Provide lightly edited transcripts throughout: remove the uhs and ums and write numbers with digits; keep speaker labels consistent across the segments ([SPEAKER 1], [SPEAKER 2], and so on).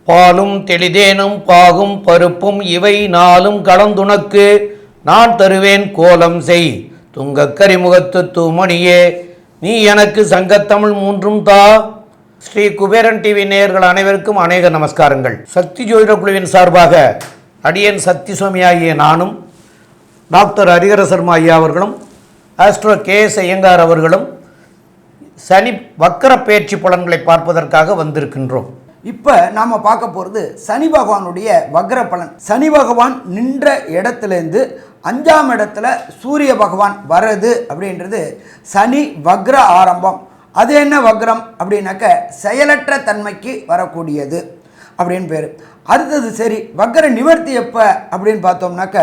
[SPEAKER 1] பாலும் தெளிதேனும் பாகும் பருப்பும் இவை நாளும் கலந்துனக்கு நான் தருவேன் கோலம் செய் துங்கக்கரிமுகத்து தூமணியே நீ எனக்கு சங்கத்தமிழ் மூன்றும் தா. ஸ்ரீ குபேரன் டிவி நேயர்கள் அனைவருக்கும் அநேக நமஸ்காரங்கள். சக்தி ஜோதிட குழுவின் சார்பாக அடியேன் சக்தி சுவாமி ஆகிய நானும் டாக்டர் ஹரிஹர சர்மா ஐயா அவர்களும் ஆஸ்ட்ரோ KS ஐயங்கார் அவர்களும் சனி வக்கர பயிற்சி பலன்களை பார்ப்பதற்காக வந்திருக்கின்றோம்.
[SPEAKER 2] இப்போ நாம் பார்க்க போகிறது சனி பகவானுடைய வக்ர பலன். சனி பகவான் நின்ற இடத்துலேருந்து 5ஆம் இடத்துல சூரிய பகவான் வர்றது அப்படின்றது சனி வக்ர ஆரம்பம். அது என்ன வக்ரம் அப்படின்னாக்க செயலற்ற தன்மைக்கு வரக்கூடியது அப்படின்னு பேர். அடுத்தது சரி வக்ர நிவர்த்தி எப்போ அப்படின்னு பார்த்தோம்னாக்க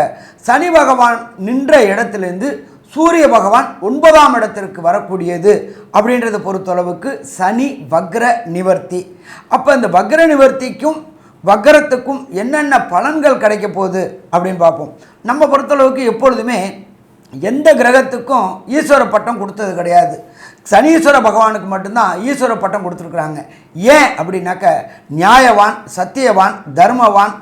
[SPEAKER 2] சனி பகவான் நின்ற இடத்துலேருந்து சூரிய பகவான் 9ஆம் இடத்திற்கு வரக்கூடியது அப்படின்றத பொறுத்தளவுக்கு சனி வக்ர நிவர்த்தி. அப்போ இந்த வக்ர நிவர்த்திக்கும் வக்ரத்துக்கும் என்னென்ன பலன்கள் கிடைக்க போகுது அப்படின்னு பார்ப்போம். நம்ம பொறுத்தளவுக்கு எப்பொழுதுமே எந்த கிரகத்துக்கும் ஈஸ்வர பட்டம் கொடுத்தது கிடையாது. சனீஸ்வர பகவானுக்கு மட்டும்தான் ஈஸ்வர பட்டம் கொடுத்துருக்குறாங்க. ஏன் அப்படின்னாக்க நியாயவான், சத்தியவான், தர்மவான்,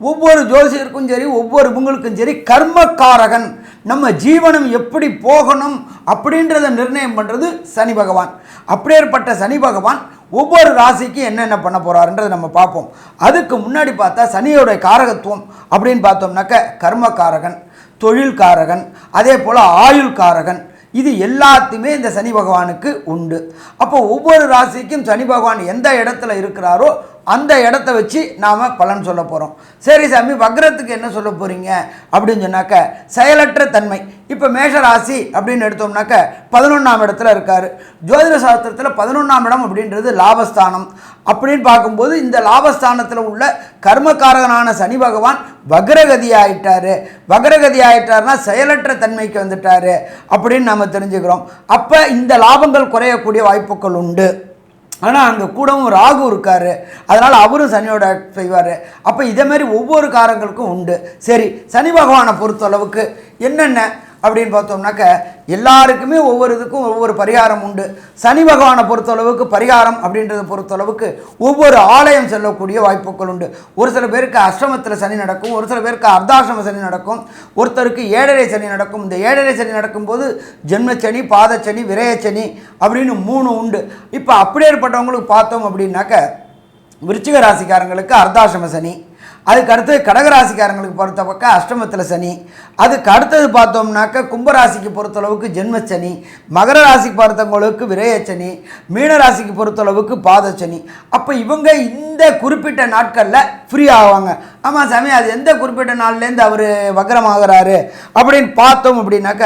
[SPEAKER 2] ஒவ்வொரு ஜோசியருக்கும் சரி ஒவ்வொரு இவங்களுக்கும் சரி கர்மக்காரகன், நம்ம ஜீவனம் எப்படி போகணும் அப்படின்றத நிர்ணயம் பண்ணுறது சனி பகவான். அப்படியேற்பட்ட சனி பகவான் ஒவ்வொரு ராசிக்கும் என்னென்ன பண்ண போகிறாருன்றதை நம்ம பார்ப்போம். அதுக்கு முன்னாடி பார்த்தா சனியோடைய காரகத்துவம் அப்படின்னு பார்த்தோம்னாக்க கர்மக்காரகன், தொழில்காரகன், அதே போல் ஆயுள்காரகன், இது எல்லாத்தையுமே இந்த சனி பகவானுக்கு உண்டு. அப்போ ஒவ்வொரு ராசிக்கும் சனி பகவான் எந்த இடத்துல இருக்கிறாரோ அந்த இடத்த வச்சு நாம் பலன் சொல்ல போகிறோம். சரி சாமி, வக்ரத்துக்கு என்ன சொல்ல போகிறீங்க அப்படின்னு சொன்னாக்க செயலற்ற தன்மை. இப்போ மேஷ ராசி அப்படின்னு எடுத்தோம்னாக்க 11ஆம் இடத்துல இருக்கார். ஜோதிட சாஸ்திரத்தில் 11ஆம் இடம் அப்படின்றது லாபஸ்தானம். அப்படின்னு பார்க்கும்போது இந்த லாபஸ்தானத்தில் உள்ள கர்மக்காரகனான சனி பகவான் வக்ரகதி ஆகிட்டார். வக்ரகதி ஆகிட்டார்னா செயலற்ற தன்மைக்கு வந்துட்டார் அப்படின்னு நம்ம தெரிஞ்சுக்கிறோம். அப்போ இந்த லாபங்கள் குறையக்கூடிய வாய்ப்புகள் உண்டு. ஆனால் அங்கே கூடவும் ராகு இருக்கார், அதனால் அவரும் சனியோட செய்வார். அப்போ இதேமாரி ஒவ்வொரு காரங்களுக்கும் உண்டு. சரி, சனி பகவானை பொறுத்தளவுக்கு என்னென்ன அப்படின்னு பார்த்தோம்னாக்க எல்லாருக்குமே ஒவ்வொரு இதுக்கும் ஒவ்வொரு பரிகாரம் உண்டு. சனி பகவானை பொறுத்தளவுக்கு பரிகாரம் அப்படின்றத பொறுத்தளவுக்கு ஒவ்வொரு ஆலயம் செல்லக்கூடிய வாய்ப்புகள் உண்டு. ஒரு சில பேருக்கு அஷ்டமத்தில் சனி நடக்கும், ஒரு சில பேருக்கு அர்த்தாஷ்டம சனி நடக்கும், ஒருத்தருக்கு ஏழரை சனி நடக்கும். இந்த ஏழரை சனி நடக்கும்போது ஜென்மச்சனி, பாதச்சனி, விரயச்சனி அப்படின்னு 3 உண்டு. இப்போ அப்படியேற்பட்டவங்களுக்கு பார்த்தோம் அப்படின்னாக்க விருச்சிக ராசிக்காரங்களுக்கு அர்த்தாஷ்டம சனி, அதுக்கு அடுத்தது கடகராசிக்காரங்களுக்கு பொறுத்த பக்கம் அஷ்டமத்தில் சனி, அதுக்கு அடுத்தது பார்த்தோம்னாக்க கும்பராசிக்கு பொறுத்தளவுக்கு ஜென்மச்சனி, மகர ராசிக்கு பொறுத்தவங்களுக்கு விரயச்சனி, மீனராசிக்கு பொறுத்தளவுக்கு பாதச்சனி. அப்போ இவங்க இந்த குறிப்பிட்ட நாட்களில் ஃப்ரீ ஆவாங்க. ஆமாம் சாமி, அது எந்த குறிப்பிட்ட நாள்லேருந்து அவர் வக்ரமாகிறாரு அப்படின்னு பார்த்தோம் அப்படின்னாக்க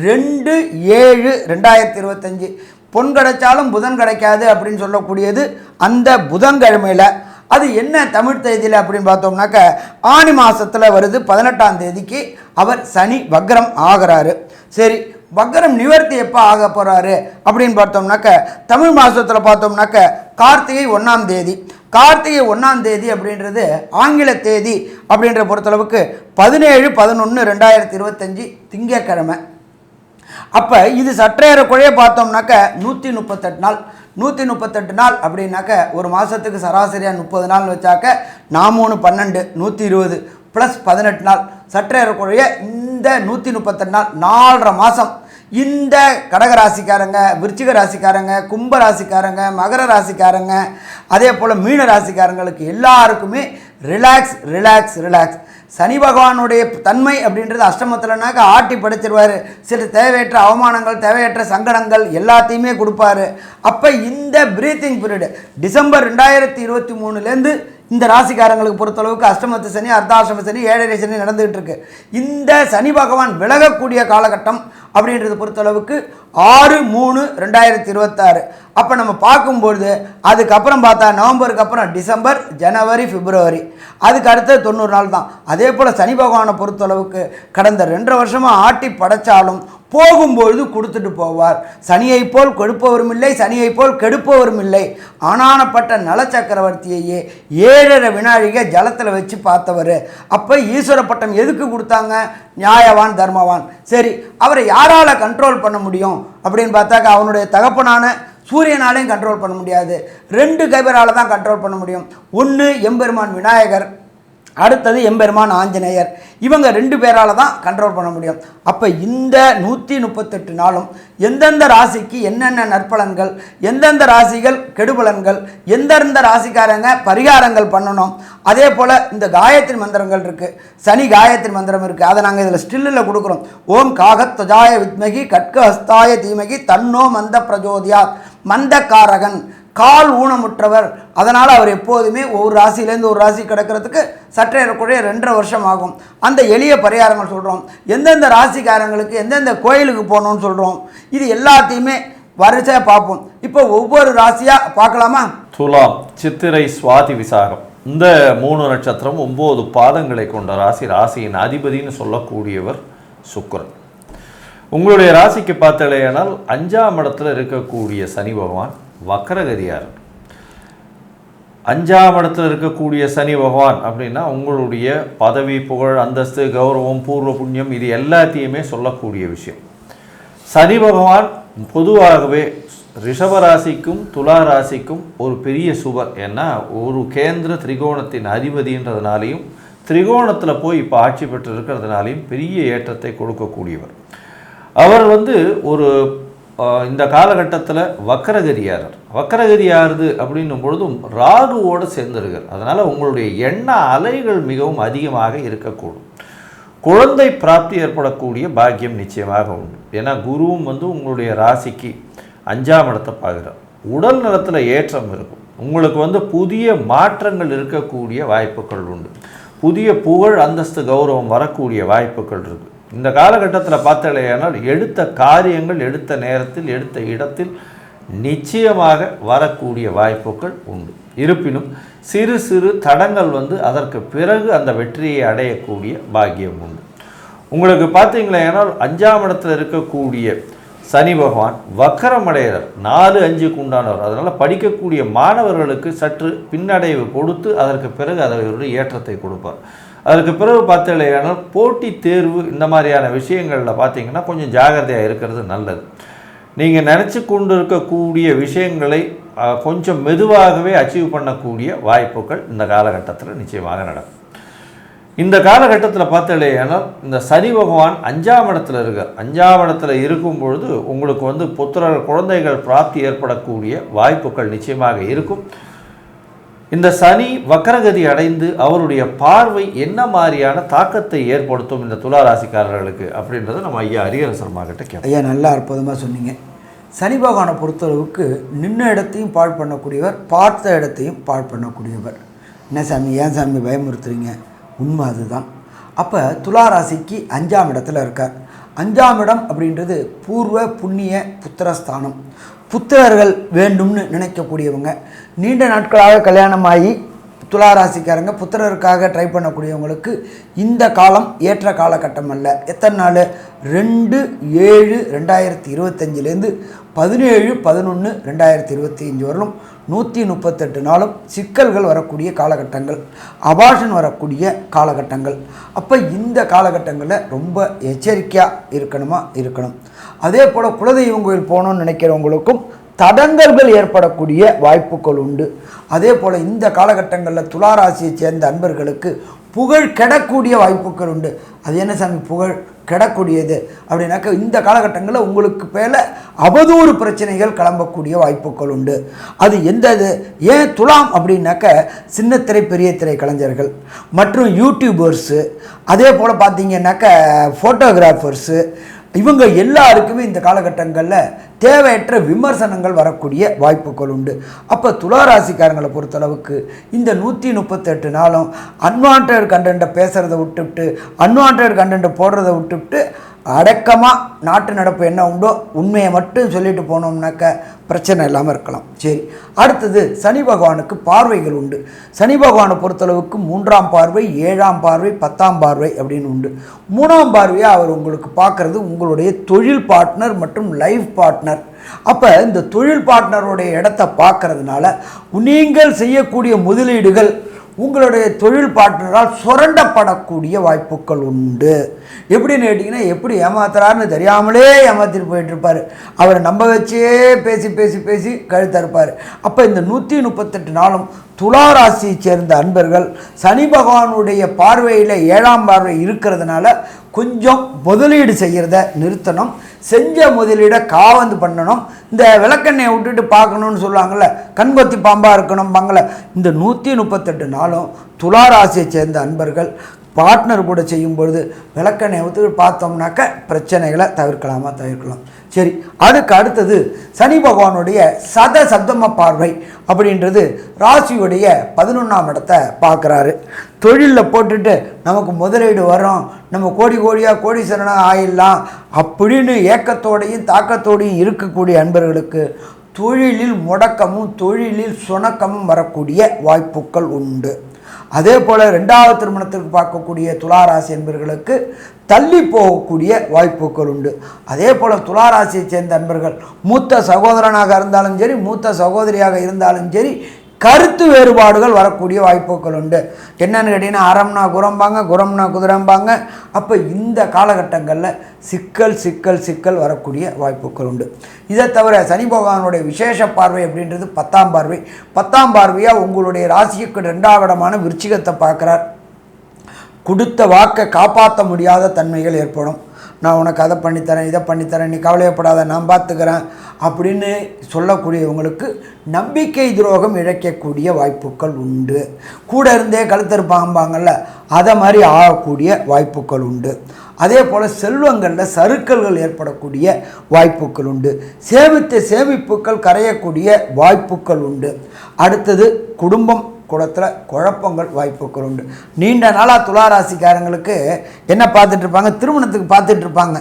[SPEAKER 2] 2/7/2025 பொன் கிடைச்சாலும் புதன் கிடைக்காது அப்படின்னு சொல்லக்கூடியது அந்த புதன்கிழமையில். அது என்ன தமிழ் தேதியில் அப்படின்னு பார்த்தோம்னாக்க ஆனி மாதத்தில் வருது. 18ஆம் தேதிக்கு அவர் சனி வக்ரம் ஆகிறாரு. சரி, வக்ரம் நிவர்த்தி எப்போ ஆக போகிறாரு அப்படின்னு பார்த்தோம்னாக்க தமிழ் மாதத்தில் பார்த்தோம்னாக்க கார்த்திகை 1ஆம் தேதி. கார்த்திகை 1ஆம் தேதி அப்படின்றது ஆங்கில தேதி அப்படின்ற பொறுத்தளவுக்கு 17/11/2025 திங்கட்கிழமை. அப்போ இது சற்றேறக்குறைய பார்த்தோம்னாக்க 138 நாள். 138 நாள் அப்படின்னாக்க ஒரு மாதத்துக்கு சராசரியாக 30 நாள் வச்சாக்க 4 12 120 ப்ளஸ் 18 நாள். சற்றேறக்குறைய இந்த 138 நாள் 4.5 மாதம் இந்த கடகராசிக்காரங்க, விருச்சிக ராசிக்காரங்க, கும்ப ராசிக்காரங்க, மகர ராசிக்காரங்க, அதே போல் மீன ராசிக்காரங்களுக்கு எல்லாருக்குமே ரிலாக்ஸ் ரிலாக்ஸ் ரிலாக்ஸ். சனி பகவானுடைய தன்மை அப்படின்றது அஷ்டமத்தில்னாக்க ஆட்டி படைச்சிருவார். சில தேவையற்ற அவமானங்கள், தேவையற்ற சங்கடங்கள் எல்லாத்தையுமே கொடுப்பாரு. அப்போ இந்த பிரீத்திங் பீரியடு டிசம்பர் 2023லேருந்து இந்த ராசிக்காரங்களுக்கு பொறுத்தளவுக்கு அஷ்டமத்து சனி, அர்த்தாஷ்டம சனி, ஏழரை சனி நடந்துகிட்டு இருக்கு. இந்த சனி பகவான் விலகக்கூடிய காலகட்டம் அப்படின்றத பொறுத்தளவுக்கு 6/3/2026. அப்போ நம்ம பார்க்கும்பொழுது அதுக்கப்புறம் பார்த்தா நவம்பருக்கு அப்புறம் டிசம்பர், ஜனவரி, பிப்ரவரி, அதுக்கு அடுத்தது 90 நாள் தான். அதே போல் சனி பகவானை பொறுத்தளவுக்கு கடந்த 2.5 வருஷமாக ஆட்டி படைச்சாலும் போகும்பொழுது கொடுத்துட்டு போவார். சனியைப் போல் கொடுப்பவரும் இல்லை, சனியைப் போல் கெடுப்பவரும் இல்லை. ஆனானப்பட்ட நல சக்கரவர்த்தியையே 7.5 வினாழிகை ஜலத்தில் வச்சு பார்த்தவர். அப்போ ஈஸ்வர பட்டம் எதுக்கு கொடுத்தாங்க? நியாயவான், தர்மவான். சரி, அவரை யாரால் கண்ட்ரோல் பண்ண முடியும் அப்படின்னு பார்த்தாக்க அவனுடைய தகப்பனான சூரியனாலையும் கண்ட்ரோல் பண்ண முடியாது. 2 கைபரால் தான் கண்ட்ரோல் பண்ண முடியும். ஒன்று எம்பெருமான் விநாயகர், அடுத்தது எம்பெருமான் ஆஞ்சநேயர். இவங்க 2 பேரால் தான் கண்ட்ரோல் பண்ண முடியும். அப்போ இந்த 138 நாளும் எந்தெந்த ராசிக்கு என்னென்ன நற்பலன்கள், எந்தெந்த ராசிகள் கெடுபலன்கள், எந்தெந்த ராசிக்காரங்க பரிகாரங்கள் பண்ணணும். அதே போல் இந்த காயத்ரி மந்திரங்கள் இருக்குது, சனி காயத்ரி மந்திரம் இருக்குது. அதை நாங்கள் இதில் ஸ்டில்லில் கொடுக்குறோம். ஓம் காகத்வஜாய வித்மகி கட்க ஹஸ்தாய தீமகி தன்னோ மந்த பிரஜோதியாத். மந்தக்காரகன், கால் ஊனமுற்றவர். அதனால் அவர் எப்போதுமே ஒரு ராசியிலேருந்து ஒரு ராசி கிடக்கிறதுக்கு சற்றேறக்குறைய 2.5 வருஷம் ஆகும். அந்த எளிய பரிகாரங்கள் சொல்கிறோம். எந்தெந்த ராசிக்காரங்களுக்கு எந்தெந்த கோயிலுக்கு போகணும்னு சொல்கிறோம். இது எல்லாத்தையுமே வரிசையாக பார்ப்போம். இப்போ ஒவ்வொரு ராசியாக பார்க்கலாமா?
[SPEAKER 3] துலாம், சித்திரை, சுவாதி, விசாகம் இந்த 3 நட்சத்திரம் 9 பாதங்களை கொண்ட ராசி. ராசியின் அதிபதினு சொல்லக்கூடியவர் சுக்கிரன். உங்களுடைய ராசிக்கு பார்த்தாலேயானால் 5ஆம் இடத்துல இருக்கக்கூடிய சனி பகவான் வக்கரகதியார். 5ஆம் இடத்துல இருக்கக்கூடிய சனி பகவான் அப்படின்னா உங்களுடைய பதவி, புகழ், அந்தஸ்து, கௌரவம், பூர்வ புண்ணியம் இது எல்லாத்தையுமே சொல்லக்கூடிய விஷயம். சனி பகவான் பொதுவாகவே ரிஷபராசிக்கும் துலா ராசிக்கும் ஒரு பெரிய சுபர். ஏன்னா ஒரு கேந்திர திரிகோணத்தின் அதிபதின்றதுனாலையும் திரிகோணத்தில் போய் இப்போ ஆட்சி பெற்று இருக்கிறதுனாலையும் பெரிய ஏற்றத்தை கொடுக்கக்கூடியவர். அவர் ஒரு இந்த காலகட்டத்தில் வக்கரகதியார். வக்கரகதியாருது அப்படின்னும் பொழுதும் ராகுவோடு சேர்ந்திருக்கார். அதனால் உங்களுடைய எண்ண அலைகள் மிகவும் அதிகமாக இருக்கக்கூடும். குழந்தை பிராப்தி ஏற்படக்கூடிய பாக்கியம் நிச்சயமாக உண்டு. ஏன்னா குருவும் உங்களுடைய ராசிக்கு 5ஆம் இடத்தை பார்க்குறார். உடல் நலத்தில் ஏற்றம் இருக்கும். உங்களுக்கு புதிய மாற்றங்கள் இருக்கக்கூடிய வாய்ப்புகள் உண்டு. புதிய புகழ், அந்தஸ்து, கௌரவம் வரக்கூடிய வாய்ப்புகள் இருக்குது. இந்த காலகட்டத்தில் பார்த்தாலேயானால் எடுத்த காரியங்கள் எடுத்த நேரத்தில் எடுத்த இடத்தில் நிச்சயமாக வரக்கூடிய வாய்ப்புகள் உண்டு. இருப்பினும் சிறு சிறு தடங்கள் அதற்கு பிறகு அந்த வெற்றியை அடையக்கூடிய பாக்கியம் உண்டு. உங்களுக்கு பார்த்தீங்களேனால் 5ஆம் இடத்துல இருக்கக்கூடிய சனி பகவான் வக்கரமடைகிறார். 4-5க்கு உண்டானவர். அதனால் படிக்கக்கூடிய மாணவர்களுக்கு சற்று பின்னடைவு கொடுத்து அதற்கு பிறகு அதற்கு ஏற்றத்தை கொடுப்பார். அதுக்கு பிறகு பார்த்தீங்கன்னா போட்டி தேர்வு இந்த மாதிரியான விஷயங்களில் பார்த்தீங்கன்னா கொஞ்சம் ஜாகிரதையாக இருக்கிறது நல்லது. நீங்கள் நினச்சி கொண்டு இருக்கக்கூடிய விஷயங்களை கொஞ்சம் மெதுவாகவே அச்சீவ் பண்ணக்கூடிய வாய்ப்புகள் இந்த காலகட்டத்தில் நிச்சயமாக நடக்கும். இந்த காலகட்டத்தில் பார்த்தீங்கன்னா இந்த சனி பகவான் 5ஆம் இடத்துல இருக்கார். 5ஆம் இடத்துல இருக்கும் பொழுது உங்களுக்கு புத்திரர், குழந்தைகள் பிராப்தி ஏற்படக்கூடிய வாய்ப்புகள் நிச்சயமாக இருக்கும். இந்த சனி வக்கரகதி அடைந்து அவருடைய பார்வை என்ன மாதிரியான தாக்கத்தை ஏற்படுத்தும் இந்த துலா ராசிக்காரர்களுக்கு அப்படின்றத நம்ம ஐயா ஹரிஹர சர்மா கிட்ட கேட்போம்.
[SPEAKER 2] ஐயா நல்லா அற்புதமாக சொன்னீங்க. சனி பகவானை பொறுத்தளவுக்கு நின்ன இடத்தையும் பாழ் பண்ணக்கூடியவர், பார்த்த இடத்தையும் பாழ் பண்ணக்கூடியவர். என்ன சாமி, ஏன் சாமி பயமுறுத்துறீங்க? உண்மை அதுதான். அப்போ துலா ராசிக்கு 5ஆம் இடத்துல இருக்கார். 5ஆம் இடம் அப்படின்றது பூர்வ புண்ணிய புத்திரஸ்தானம். புத்திரர்கள் வேண்டும்னு நினைக்கக்கூடியவங்க, நீண்ட நாட்களாக கல்யாணமாகி துளாராசிக்காரங்க புத்திரருக்காக ட்ரை பண்ணக்கூடியவங்களுக்கு இந்த காலம் ஏற்ற காலகட்டம் அல்ல. எத்தனை நாள்? 2/7/2025 17/11/2025 வரலும் 138 நாளும் சிக்கல்கள் வரக்கூடிய காலகட்டங்கள், அபாஷன் வரக்கூடிய காலகட்டங்கள். அப்போ இந்த காலகட்டங்களில் ரொம்ப எச்சரிக்கையாக இருக்கணும். அதே போல் குலதெய்வம் கோயில் போகணும்னு நினைக்கிறவங்களுக்கும் தடங்கல்கள் ஏற்படக்கூடிய வாய்ப்புகள் உண்டு. அதே போல் இந்த காலகட்டங்களில் துளாராசியை சேர்ந்த அன்பர்களுக்கு புகழ் கெடக்கூடிய வாய்ப்புகள் உண்டு. அது என்ன சாமி புகழ் கெடக்கூடியது அப்படின்னாக்க, இந்த காலகட்டங்களில் உங்களுக்கு மேலே அவதூறு பிரச்சனைகள் கிளம்பக்கூடிய வாய்ப்புகள் உண்டு. அது எந்தது? ஏன் துலாம் அப்படின்னாக்க சின்னத்திரை பெரிய திரை கலைஞர்கள் மற்றும் யூடியூபர்ஸு, அதே போல் பார்த்தீங்கன்னாக்க ஃபோட்டோகிராஃபர்ஸு, இவங்க எல்லாருக்குமே இந்த காலகட்டங்களில் தேவையற்ற விமர்சனங்கள் வரக்கூடிய வாய்ப்புகள் உண்டு. அப்போ துளாராசிக்காரங்களை பொறுத்தளவுக்கு இந்த 138 நாளும் அன்வான்ட் கண்டென்ட்டை பேசுகிறத விட்டுவிட்டு, அன்வான்ட் கண்டென்ட்டை போடுறதை விட்டுவிட்டு அடக்கமாக நாட்டு நடப்பு என்ன உண்டோ உண்மையை மட்டும் சொல்லிட்டு போனோம்னாக்க பிரச்சனை இல்லாமல் இருக்கலாம். சரி, அடுத்தது சனி பகவானுக்கு பார்வைகள் உண்டு. சனி பகவானை பொறுத்தளவுக்கு 3ஆம் பார்வை, 7ஆம் பார்வை, 10ஆம் பார்வை அப்படின்னு உண்டு. 3ஆம் பார்வையாக அவர் உங்களுக்கு பார்க்குறது உங்களுடைய தொழில் பார்ட்னர் மற்றும் லைஃப் பார்ட்னர். அப்போ இந்த தொழில் பார்ட்னருடைய இடத்த பார்க்கறதுனால நீங்கள் செய்யக்கூடிய முதலீடுகள் உங்களுடைய தொழில் பார்ட்னரால் சுரண்டப்படக்கூடிய வாய்ப்புகள் உண்டு. எப்படின்னு கேட்டிங்கன்னா, எப்படி ஏமாத்துறாருன்னு தெரியாமலே ஏமாத்திட்டு போயிட்டுருப்பார். அவரை நம்ப வச்சே பேசி பேசி பேசி கழுத்தறுப்பார். அப்போ இந்த 138 நாளும் துலா ராசியை சேர்ந்த அன்பர்கள் சனி பகவானுடைய பார்வையில் 7ஆம் பார்வை இருக்கிறதுனால கொஞ்சம் முதலீடு செய்கிறத நிறுத்தணும். செஞ்ச முதலீடை காவந்து பண்ணணும். இந்த விளக்கெண்ணெயை விட்டுட்டு பார்க்கணுன்னு சொல்லுவாங்கள்ல, கண்கொத்தி பாம்பாக இருக்கணும் பாங்கல. இந்த 138 நாளும் துலா ராசியை சேர்ந்த அன்பர்கள் பார்ட்னர் கூட செய்யும்பொழுது விளக்கெண்ணெயை விட்டு பார்த்தோம்னாக்க பிரச்சனைகளை தவிர்க்கலாம். சரி, அதுக்கு அடுத்தது சனி பகவானுடைய சப்தம பார்வை அப்படின்றது ராசியுடைய 11ஆம் இடத்தை பார்க்குறாரு. தொழிலில் போட்டுட்டு நமக்கு முதலீடு வரும், நம்ம கோடியாக கோடீஸ்வரனாக ஆயிடலாம் அப்படின்னு ஏக்கத்தோடையும் தாக்கத்தோடையும் இருக்கக்கூடிய அன்பர்களுக்கு தொழிலில் முடக்கமும் தொழிலில் சுணக்கமும் வரக்கூடிய வாய்ப்புகள் உண்டு. அதே போல் 2வது திருமணத்திற்கு பார்க்கக்கூடிய துளாராசி என்பர்களுக்கு தள்ளி போகக்கூடிய வாய்ப்புகள் உண்டு. அதே போல் துளாராசியை சேர்ந்த அன்பர்கள் மூத்த சகோதரனாக இருந்தாலும் சரி, மூத்த சகோதரியாக இருந்தாலும் சரி, கருத்து வேறுபாடுகள் வரக்கூடிய வாய்ப்புகள் உண்டு. என்னென்னு கேட்டிங்கன்னா, அறம்னா குரம்பாங்க, குரம்னா குதிரம்பாங்க. அப்போ இந்த காலகட்டங்களில் சிக்கல் வரக்கூடிய வாய்ப்புகள் உண்டு. இதை தவிர சனி பகவானுடைய விசேஷ பார்வை அப்படின்றது 10ஆம் பார்வை. 10ஆம் பார்வையாக உங்களுடைய ராசிக்கு 2வது இடமான விருச்சிகத்தை பார்க்குறார். கொடுத்த வாக்கை காப்பாற்ற முடியாத தன்மைகள் ஏற்படும். நான் உனக்கு அதை பண்ணித்தரேன், இதை பண்ணித்தரேன், நீ கவலையப்படாத, நான் பார்த்துக்கிறேன் அப்படின்னு சொல்லக்கூடியவங்களுக்கு நம்பிக்கை துரோகம் இழைக்கக்கூடிய வாய்ப்புகள் உண்டு. கூட இருந்தே கழுத்தறுப்பாம்பாங்கள்ல, அதை மாதிரி ஆகக்கூடிய வாய்ப்புகள் உண்டு. அதே போல் செல்வங்களில் சறுக்கல்கள் ஏற்படக்கூடிய வாய்ப்புகள் உண்டு. சேமித்த சேமிப்புகள் கரையக்கூடிய வாய்ப்புகள் உண்டு. அடுத்தது குடும்பம் குடத்தில் குழப்பங்கள் வாய்ப்புகள் உண்டு. நீண்ட நாளாக துளாராசிக்காரங்களுக்கு என்ன பார்த்துட்ருப்பாங்க, திருமணத்துக்கு பார்த்துட்ருப்பாங்க.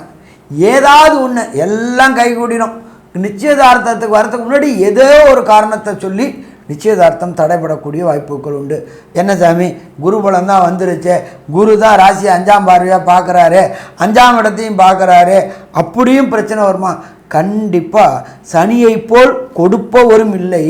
[SPEAKER 2] ஏதாவது ஒன்று எல்லாம் கைகூடிடும். நிச்சயதார்த்தத்துக்கு வரத்துக்கு முன்னாடி ஏதோ ஒரு காரணத்தை சொல்லி நிச்சயதார்த்தம் தடைபடக்கூடிய வாய்ப்புகள் உண்டு. என்ன சாமி, குருபலம் தான் வந்துருச்சு, குரு தான் ராசி 5ஆம் பார்வையாக பார்க்குறாரு, 5ஆம் இடத்தையும் பார்க்குறாரு, அப்படியும் பிரச்சனை வருமா? கண்டிப்பாக சனியை போல் கொடுப்பவரும் இல்லை,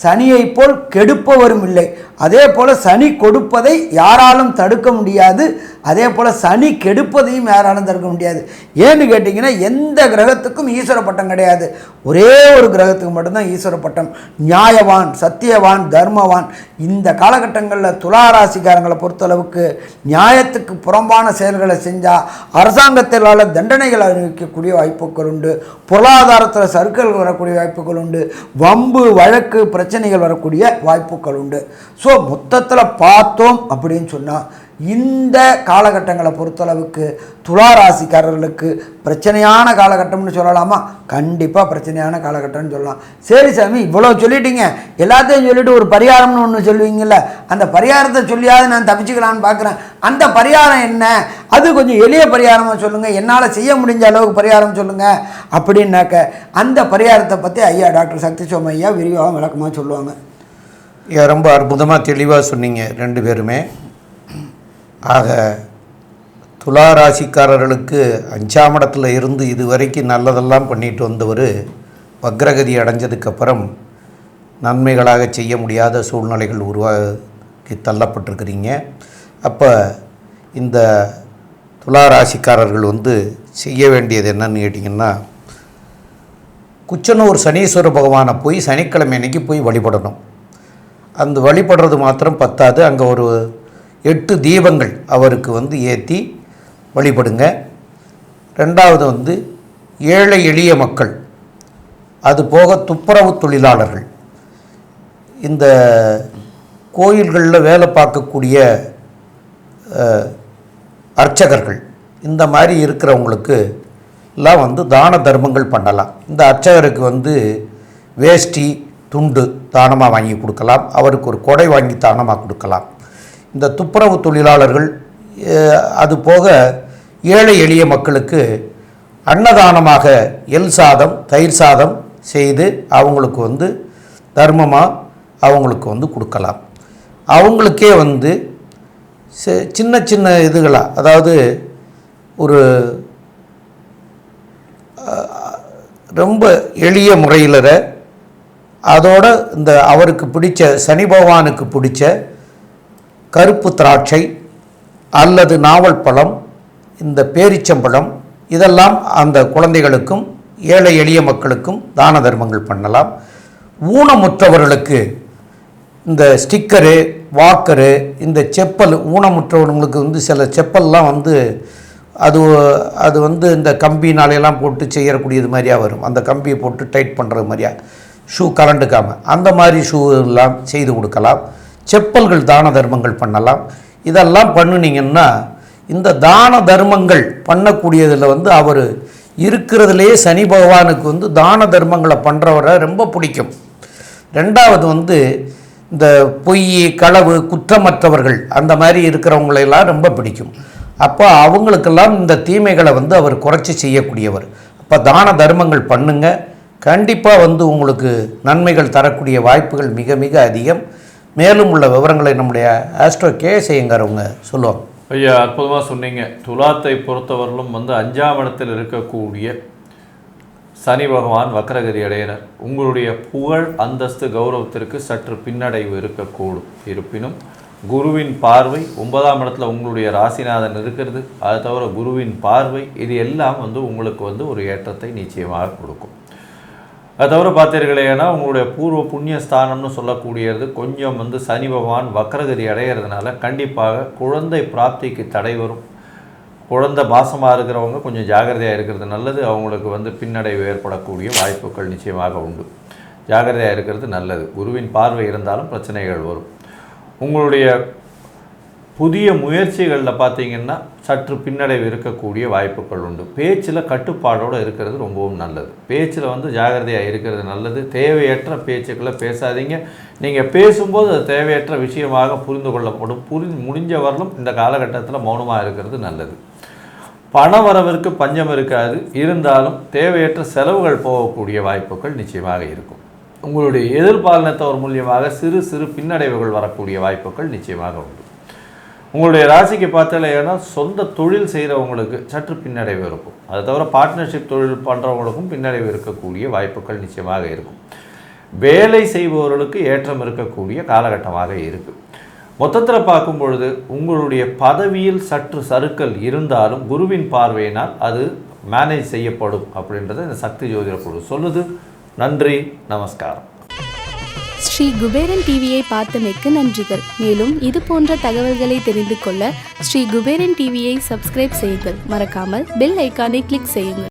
[SPEAKER 2] சனியை போல் கெடுப்பவரும் இல்லை. அதே போல் சனி கொடுப்பதை யாராலும் தடுக்க முடியாது, அதே போல் சனி கெடுப்பதையும் யாராலும் தடுக்க முடியாது. ஏன்னு கேட்டிங்கன்னா, எந்த கிரகத்துக்கும் ஈஸ்வர பட்டம் கிடையாது. ஒரே ஒரு கிரகத்துக்கு மட்டும்தான் ஈஸ்வர பட்டம். நியாயவான், சத்தியவான், தர்மவான். இந்த காலகட்டங்களில் துளாராசிக்காரங்களை பொறுத்தளவுக்கு நியாயத்துக்கு புறம்பான செயல்களை செஞ்சால் அரசாங்கத்திலால் தண்டனைகள் அறிவிக்கக்கூடிய வாய்ப்புகள் உண்டு. பொருளாதாரத்தில் சறுக்கல் வரக்கூடிய வாய்ப்புகள் உண்டு. வம்பு வழக்கு பிரச்சனைகள் வரக்கூடிய வாய்ப்புகள் உண்டு. ஸோ மொத்தத்தில் பார்த்தோம் அப்படின்னு சொன்னால் இந்த காலகட்டங்களை பொறுத்தளவுக்கு துளாராசிக்காரர்களுக்கு பிரச்சனையான காலகட்டம்னு சொல்லலாமா? கண்டிப்பாக பிரச்சனையான காலகட்டம்னு சொல்லலாம். சரி சாமி, இவ்வளோ சொல்லிட்டீங்க, எல்லாத்தையும் சொல்லிவிட்டு ஒரு பரிகாரம்னு ஒன்று சொல்லுவீங்கள்ல, அந்த பரிகாரத்தை சொல்லியாவது நான் தப்பிச்சுக்கலான்னு பார்க்குறேன். அந்த பரிகாரம் என்ன? அது கொஞ்சம் எளிய பரிகாரமாக சொல்லுங்கள், என்னால் செய்ய முடிஞ்ச அளவுக்கு பரிகாரம் சொல்லுங்கள் அப்படின்னாக்க அந்த பரிகாரத்தை பற்றி ஐயா டாக்டர் சக்தி சோமையா விரிவாக விளக்கமாக சொல்லுவாங்க.
[SPEAKER 1] ரொம்ப அற்புதமாக தெளிவாக சொன்னீங்க 2 பேருமே. ஆக துளாராசிக்காரர்களுக்கு 5ஆம் இடத்துல இருந்து இதுவரைக்கும் நல்லதெல்லாம் பண்ணிட்டு வந்தவர் வக்ரகதி அடைஞ்சதுக்கப்புறம் நன்மைகளாக செய்ய முடியாத சூழ்நிலைகள் உருவாக்கி தள்ளப்பட்டிருக்கிறீங்க. அப்போ இந்த துளாராசிக்காரர்கள் செய்ய வேண்டியது என்னன்னு கேட்டிங்கன்னா, குச்சனூர் சனீஸ்வர பகவானை போய் சனிக்கிழமை அன்னைக்கு போய் வழிபடணும். அந்த வழிபடுறது மாத்திரம் பத்தாது, அங்கே ஒரு 8 தீபங்கள் அவருக்கு ஏற்றி வழிபடுங்க. 2வது ஏழை எளிய மக்கள், அது போக துப்புரவு தொழிலாளர்கள், இந்த கோயில்களில் வேலை பார்க்கக்கூடிய அர்ச்சகர்கள், இந்த மாதிரி இருக்கிறவங்களுக்கு எல்லாம் தான தர்மங்கள் பண்ணலாம். இந்த அர்ச்சகருக்கு வேஷ்டி துண்டு தானமாக வாங்கி கொடுக்கலாம், அவருக்கு ஒரு கொடை வாங்கி தானமாக கொடுக்கலாம். இந்த துப்புரவு தொழிலாளர்கள், அது போக ஏழை எளிய மக்களுக்கு அன்னதானமாக எள் சாதம் தயிர் சாதம் செய்து அவங்களுக்கு வந்து தர்மமாக அவங்களுக்கு வந்து கொடுக்கலாம். அவங்களுக்கே வந்து சின்ன சின்ன இதுகளாக, அதாவது ஒரு ரொம்ப எளிய முறையில் அதோட இந்த அவருக்கு பிடிச்ச சனி பகவானுக்கு பிடிச்ச கருப்பு திராட்சை அல்லது நாவல் பழம், இந்த பேரிச்சம்பழம், இதெல்லாம் அந்த குழந்தைகளுக்கும் ஏழை எளிய மக்களுக்கும் தான தர்மங்கள் பண்ணலாம். ஊனமுற்றவர்களுக்கு இந்த ஸ்டிக்கரு, வாக்கரு, இந்த செப்பல், ஊனமுற்றவர்களுக்கு வந்து சில செப்பல்லாம் வந்து அது வந்து இந்த கம்பினாலையெல்லாம் போட்டு செய்யக்கூடியது மாதிரியாக வரும். அந்த கம்பியை போட்டு டைட் பண்ணுறது மாதிரியா, ஷூ கலண்டுக்காமல் அந்த மாதிரி ஷூ எல்லாம் செய்து கொடுக்கலாம். செப்பல்கள் தான தர்மங்கள் பண்ணலாம். இதெல்லாம் பண்ணினீங்கன்னா இந்த தான தர்மங்கள் பண்ணக்கூடியதில் வந்து அவர் இருக்கிறதுலேயே சனி பகவானுக்கு வந்து தான தர்மங்களை பண்ணுறவரை ரொம்ப பிடிக்கும். ரெண்டாவது வந்து இந்த பொய், களவு, குற்றமற்றவர்கள் அந்த மாதிரி இருக்கிறவங்களெல்லாம் ரொம்ப பிடிக்கும். அப்போ அவங்களுக்கெல்லாம் இந்த தீமைகளை வந்து அவர் குறைச்சி செய்யக்கூடியவர். அப்போ தான தர்மங்கள் பண்ணுங்க, கண்டிப்பாக வந்து உங்களுக்கு நன்மைகள் தரக்கூடிய வாய்ப்புகள் மிக மிக அதிகம். மேலும் உள்ள விவரங்களை நம்முடைய ஆஸ்ட்ரோ கேஎஸ்ஐயங்கார் அவங்க சொல்லுவாங்க.
[SPEAKER 3] ஐயா, அற்புதமாக சொன்னீங்க. துலாத்தை பொறுத்தவரையிலும் வந்து 5ஆம் இடத்தில் இருக்கக்கூடிய சனி பகவான் வக்ரகதி அடையினர். உங்களுடைய புகழ், அந்தஸ்து, கௌரவத்திற்கு சற்று பின்னடைவு இருக்கக்கூடும். இருப்பினும் குருவின் பார்வை 9ஆம் இடத்துல உங்களுடைய ராசிநாதன் இருக்கிறது, அது தவிர குருவின் பார்வை, இது எல்லாம் வந்து உங்களுக்கு வந்து ஒரு ஏற்றத்தை நிச்சயமாக கொடுக்கும். அது தவிர பார்த்தீர்களேனா உங்களுடைய பூர்வ புண்ணிய ஸ்தானம்னு சொல்லக்கூடியது கொஞ்சம் வந்து சனி பகவான் வக்ரகதி அடைகிறதுனால கண்டிப்பாக குழந்தை பிராப்திக்கு தடை வரும். குழந்தை பாசமாக இருக்கிறவங்க கொஞ்சம் ஜாகிரதையாக இருக்கிறது நல்லது. அவங்களுக்கு வந்து பின்னடைவு ஏற்படக்கூடிய வாய்ப்புகள் நிச்சயமாக உண்டு. ஜாகிரதையாக இருக்கிறது நல்லது. குருவின் பார்வை இருந்தாலும் பிரச்சனைகள் வரும். உங்களுடைய புதிய முயற்சிகளில் பார்த்தீங்கன்னா சற்று பின்னடைவு இருக்கக்கூடிய வாய்ப்புகள் உண்டு. பேச்சில் கட்டுப்பாடோடு இருக்கிறது ரொம்பவும் நல்லது. பேச்சில் வந்து ஜாகிரதையாக இருக்கிறது நல்லது. தேவையற்ற பேச்சுக்களை பேசாதீங்க. நீங்கள் பேசும்போது அது தேவையற்ற விஷயமாக புரிந்து கொள்ளப்படும். முடிஞ்ச வரலும் இந்த காலகட்டத்தில் மௌனமாக இருக்கிறது நல்லது. பண வரவிற்கு பஞ்சம் இருக்காது. இருந்தாலும் தேவையற்ற செலவுகள் போகக்கூடிய வாய்ப்புகள் நிச்சயமாக இருக்கும். உங்களுடைய எதிர்பாலினத்தவர் மூலியமாக சிறு சிறு பின்னடைவுகள் வரக்கூடிய வாய்ப்புகள் நிச்சயமாக உண்டு. உங்களுடைய ராசிக்கு பார்த்தாலேனா சொந்த தொழில் செய்கிறவங்களுக்கு சற்று பின்னடைவு இருக்கும். அது தவிர பார்ட்னர்ஷிப் தொழில் பண்ணுறவங்களுக்கும் பின்னடைவு இருக்கக்கூடிய வாய்ப்புகள் நிச்சயமாக இருக்கும். வேலை செய்பவர்களுக்கு ஏற்றம் இருக்கக்கூடிய காலகட்டமாக இருக்குது. மொத்தத்தில் பார்க்கும் பொழுது உங்களுடைய பதவியில் சற்று சறுக்கல் இருந்தாலும் குருவின் பார்வையினால் அது மேனேஜ் செய்யப்படும் அப்படின்றத இந்த சக்தி ஜோதிட குழு சொல்லுது. நன்றி, நமஸ்காரம்.
[SPEAKER 4] ஸ்ரீ குபேரன் டிவியை பார்த்தமைக்கு நன்றிகள். மேலும் இது போன்ற தகவல்களை தெரிந்து கொள்ள ஸ்ரீ குபேரன் டிவியை சப்ஸ்கிரைப் செய்யுங்கள். மறக்காமல் பெல் ஐக்கானை கிளிக் செய்யுங்கள்.